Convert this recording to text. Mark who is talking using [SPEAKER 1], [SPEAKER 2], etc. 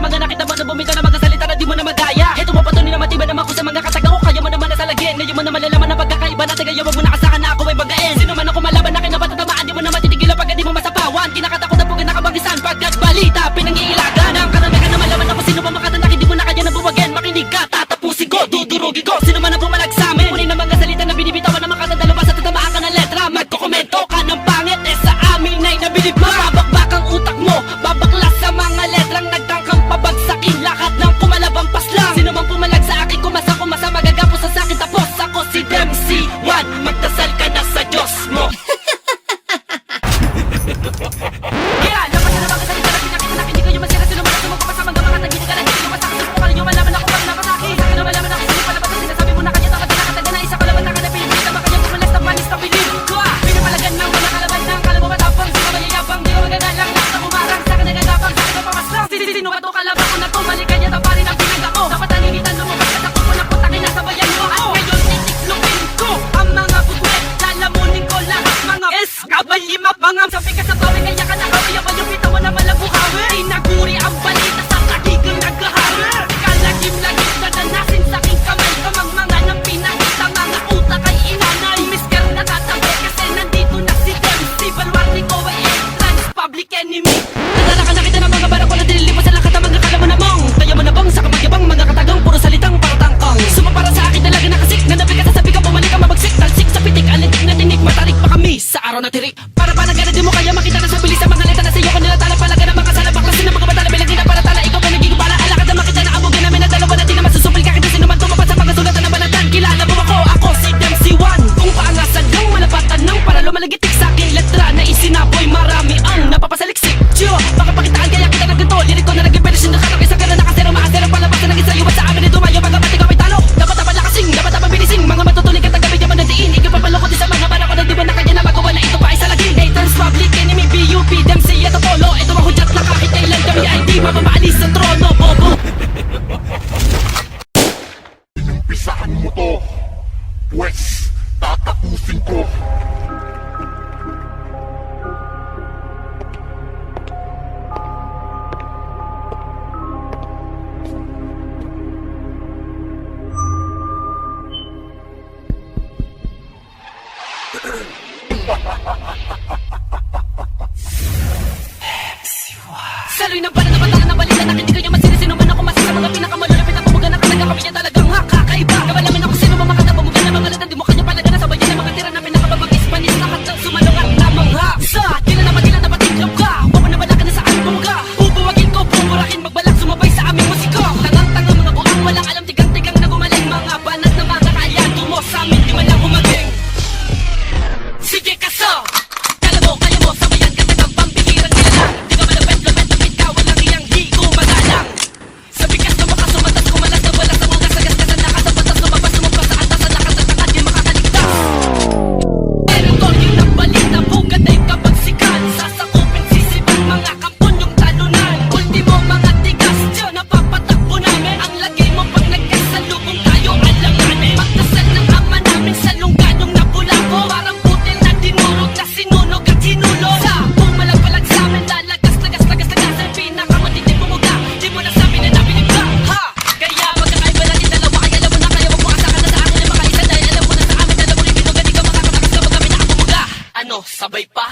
[SPEAKER 1] mga nakita mo na bumitaw na mga salita na di mo na magaya. Heto mo patunay na matibay naman ko sa mga katagang ko. Kaya mo naman nasalagin, ngayon mo na malalaman na pagkakaiba natin. Ngayon wag mo na kasakan na ako ay bagain. Sino man ako malaban na kinapatatamaan, di mo na matitigil pagka di mo masapawan. Kinakatakot na po kinakabangisan pagkat balita pinangiilagan. Ang karamihan na malaman ako sino pa makatanak, hindi mo na kaya na buwagin. Makinig ka, tatapusin ko, dudurugin ko. Sino man ang bumalag sa amin, kunin ang mga salita na binibitawan na makatadalo pa sa tatamaan ka ng letra. Magkokomento ka ng pangit, sa amin ay nabilib mo. Babakbak ang utak mo, babaklas sa mga letrang nagtangkang pabagsakin. Lahat ng kumalabang paslang, sino man pumalag sa akin, kumasa magagapos sa sakin. Tapos ako si MC1, magdasal ka na sa Diyos mo. Kaya laban na naman kasalita na pinakita na hindi kayo masira. Sino man ang sumagpapasa mga mga tagili ka lang. Hindi ko masakit mo kayo malaman ako pag napataki. Sa akin na malaman ako sino palabas na sinasabi mo na kanya takot na nakataga na isa ko laban na ka na pinipita. Baka yung pumalas na panis na pilip ko pinapalagan ng mga kalaban ng kalabo matapang. Sino mayayabang, di ko magagalang lahat na bumarang sa akin nagagapang. Sa akin na pamaslang, sino ba to kalaban ko na to? Malikan niya taparin ang pinag ako. Dapat nangingitan lumabas ka sa kuko na putakin na sabayan mo. At ngayon titiklopin ko ang mga butwet. Lalamunin ko lahat mga eskabal lima pangam. Sabi ka sa bawi kaya ka nakawin. Ang payupita mo na malabukawi. Inaguri ang balita sa tagigang nagkahari. Kalagim-lagim na danasin sa aking kamay. Kamang-mga ng pinakita mga utak ay inanay. Misker na tatabi kasi nandito na si Dempsey. Balwarte ko ay entrance public enemy. Nadala ka nakita ng mga barako na dinilipos sa lakat ng mga kala mo na mong. Kaya mo na bang sa kamagyabang mga katagang puro salitang paratangkang. Sumapara sa akin talaga nakasik. Nanabi ka sasabi ka bumalik ka mabagsik. Talsik sa pitik, alintik na tinik. Matarik pa kami sa araw na tirik. Para panagana di mo kaya makita na sa bilis sa mga letra na sa'yo. Kanila tala palaga ng mga sala. Baklasin ng mga batala bilang para tala. Ikaw pa nagigubala. Alakad na makita na abugan namin na dalawa na di na masusupil ka. Kita sino man tumapad sa mga sulat na banatan. Kilala mo ako si MC1. Kung paangasan ng malapatan ng para lumalagitik sa akin letra na isinaboy. Marami ang napapasaliksik. Diyo, baka pakitaan kaya kita ng ganito. Lirik ko na naging version na kanak. Isa ka na nakasero maasero. Palabas na naging sa'yo. At sa amin ito mayo. Pagkapat ikaw ay talo. Dapat lakasin, dapat bilising. Mga matutuloy ka tagabi niya manandiin. Ikaw papaloko din sa mga barako na di ba na kanya na magawa na ito pa ay salagin. Haters, public enemy, BUP, Dempsey at Apollo. Ito ang hudyat na kahit kailan kami ay di mapapaalis sa trono, bobo.
[SPEAKER 2] Inumpisahan mo to, pues tatapusin ko.
[SPEAKER 1] Saloy ng para na batala na balita na hindi kayo masiri. Sino man ako masisa mga pinakamalulapit na pumuga na talaga kami niya talagang kakaiba. Kabalamin ako sino ba makatapamugan na mga letra. Di mo kanya palaga na sabayan ng mga tira na pinakababang Ispanis. Lahat ng sumalungat na mga sa kila na magila na patiklop ka. Huwag mo na balakan na sa aming pumuga. Bubuwagin ko, buburahin magbalak sumabay sa aming musiko. Tangang-tangang mga buang walang alam. Tigang-tigang na gumaling mga banat na mga kayado mo sa amin di man lang humaging. Sige kaso, kaya mo, sabayan ka tagang pambihirang nila lang. Di ka malapit-lapit, lapit ka, walang iyang di ko magalang. Sa bigas na baka sumatas, kumalas na balas ang ugas. Sa gasgasan nakasabatas, lumabas, lumabas sa atas. Sa nakatatakad, di makakaligtas. Teritoryo ng balita, bugad ay kabagsikan. Sasakupin, sisipan, mga kampon yung talunan. Ultimo mga tigas, diyo napapatakbo namin. Ang lagay mo pag nagkasalubong tayo, alanganin. Magdasal ng ama namin sa lungganong napulako. Parang putil na dinurog na sinunog at sinulog. Sa pumalagpalag sa amin, lalagas, lagas, lagas, lagas. Ang pinakamatinding bumuga, di mo na sabi na nabilib ka. Ha! Kaya magkakaiba natin dalawa. Kaya alam mo na kaya wag mo kasakan na sa akin na makaisa. Dahil alam mo na sa amin, alam mo rin binuga. Di ka makakatakas kapag kami nakabumuga. Ano, sabay pa?